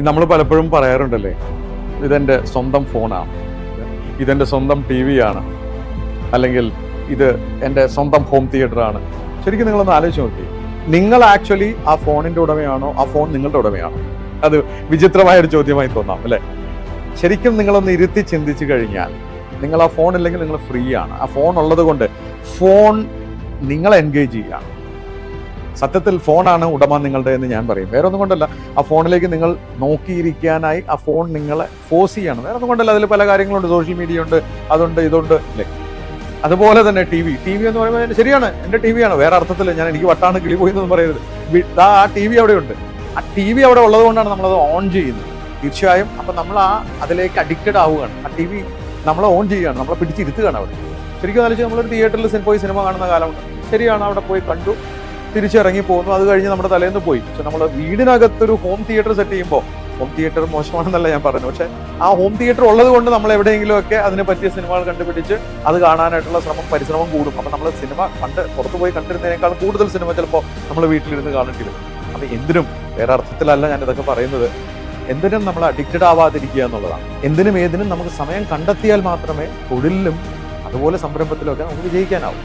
നമ്മൾ പലപ്പോഴും പറയാറുണ്ടല്ലേ, ഇതെൻ്റെ സ്വന്തം ഫോണാണ്, ഇതെൻ്റെ സ്വന്തം ടി വി ആണ്, അല്ലെങ്കിൽ ഇത് എൻ്റെ സ്വന്തം ഹോം തിയേറ്റർ ആണ്. ശരിക്കും നിങ്ങളൊന്ന് ആലോചിച്ച് നോക്കി, നിങ്ങൾ ആക്ച്വലി ആ ഫോണിൻ്റെ ഉടമയാണോ, ആ ഫോൺ നിങ്ങളുടെ ഉടമയാണോ? അത് വിചിത്രമായൊരു ചോദ്യമായി തോന്നാം അല്ലേ? ശരിക്കും നിങ്ങളൊന്ന് ഇരുത്തി ചിന്തിച്ചു കഴിഞ്ഞാൽ, നിങ്ങൾ ആ ഫോൺ ഇല്ലെങ്കിൽ നിങ്ങൾ ഫ്രീ ആണ്. ആ ഫോൺ ഉള്ളത് കൊണ്ട് ഫോൺ നിങ്ങളെ എൻഗേജ് ചെയ്യുകയാണ്. സത്യത്തിൽ ഫോണാണ് ഉടമ നിങ്ങളുടെ എന്ന് ഞാൻ പറയും. വേറെ ഒന്നും കൊണ്ടല്ല, ആ ഫോണിലേക്ക് നിങ്ങൾ നോക്കിയിരിക്കാനായി ആ ഫോൺ നിങ്ങളെ ഫോഴ്സ് ചെയ്യാണ്. വേറെ ഒന്നും കൊണ്ടല്ല, അതിൽ പല കാര്യങ്ങളുണ്ട്, സോഷ്യൽ മീഡിയ ഉണ്ട്, അതുണ്ട്, ഇതുണ്ട് അല്ലേ? അതുപോലെ തന്നെ ടി വി എന്ന് പറയുമ്പോൾ ശരിയാണ്, എൻ്റെ ടി വിയാണ്. വേറെ അർത്ഥത്തിൽ എനിക്ക് വട്ടാണ് കിളി പോയി എന്നൊന്നും പറയരുത്. ആ ടി വി അവിടെ ഉണ്ട്. ആ ടി വി അവിടെ ഉള്ളത് കൊണ്ടാണ് നമ്മളത് ഓൺ ചെയ്യുന്നത്. തീർച്ചയായും അപ്പം നമ്മൾ അതിലേക്ക് അഡിക്റ്റഡ് ആവുകയാണ്. ആ ടി വി നമ്മളെ ഓൺ ചെയ്യുകയാണ്, നമ്മളെ പിടിച്ചിരുത്തുകയാണ് അവിടെ. ശരിക്കും ആലോചിച്ച് നമ്മളൊരു തിയേറ്ററിൽ പോയി സിനിമ കാണുന്ന കാലമുണ്ട്. ശരിയാണ്, അവിടെ പോയി കണ്ടു, തിരിച്ചിറങ്ങി പോകുന്നു, അത് കഴിഞ്ഞ് നമ്മുടെ തലേന്ന് പോയി. പക്ഷെ നമ്മൾ വീടിനകത്തൊരു ഹോം തിയേറ്റർ സെറ്റ് ചെയ്യുമ്പോൾ, ഹോം തിയേറ്റർ മോശമാണെന്നല്ല ഞാൻ പറഞ്ഞു, പക്ഷെ ആ ഹോം തിയേറ്റർ ഉള്ളത് കൊണ്ട് നമ്മൾ എവിടെയെങ്കിലുമൊക്കെ അതിനെ പറ്റിയ സിനിമകൾ കണ്ടുപിടിച്ച് അത് കാണാനായിട്ടുള്ള പരിശ്രമം കൂടും. അപ്പം നമ്മൾ സിനിമ പുറത്തു പോയി കണ്ടിരുന്നതിനേക്കാൾ കൂടുതൽ സിനിമ ചിലപ്പോൾ നമ്മൾ വീട്ടിലിരുന്ന് കാണിട്ടില്ല. അപ്പം എന്തിനും, വേറെ അർത്ഥത്തിലല്ല ഞാൻ ഇതൊക്കെ പറയുന്നത്, എന്തിനും നമ്മൾ അഡിക്റ്റഡ് ആവാതിരിക്കുക എന്നുള്ളതാണ്. എന്തിനും ഏതിനും നമുക്ക് സമയം കണ്ടെത്തിയാൽ മാത്രമേ തൊഴിലിലും അതുപോലെ സംരംഭത്തിലും ഒക്കെ നമുക്ക് വിജയിക്കാനാവും.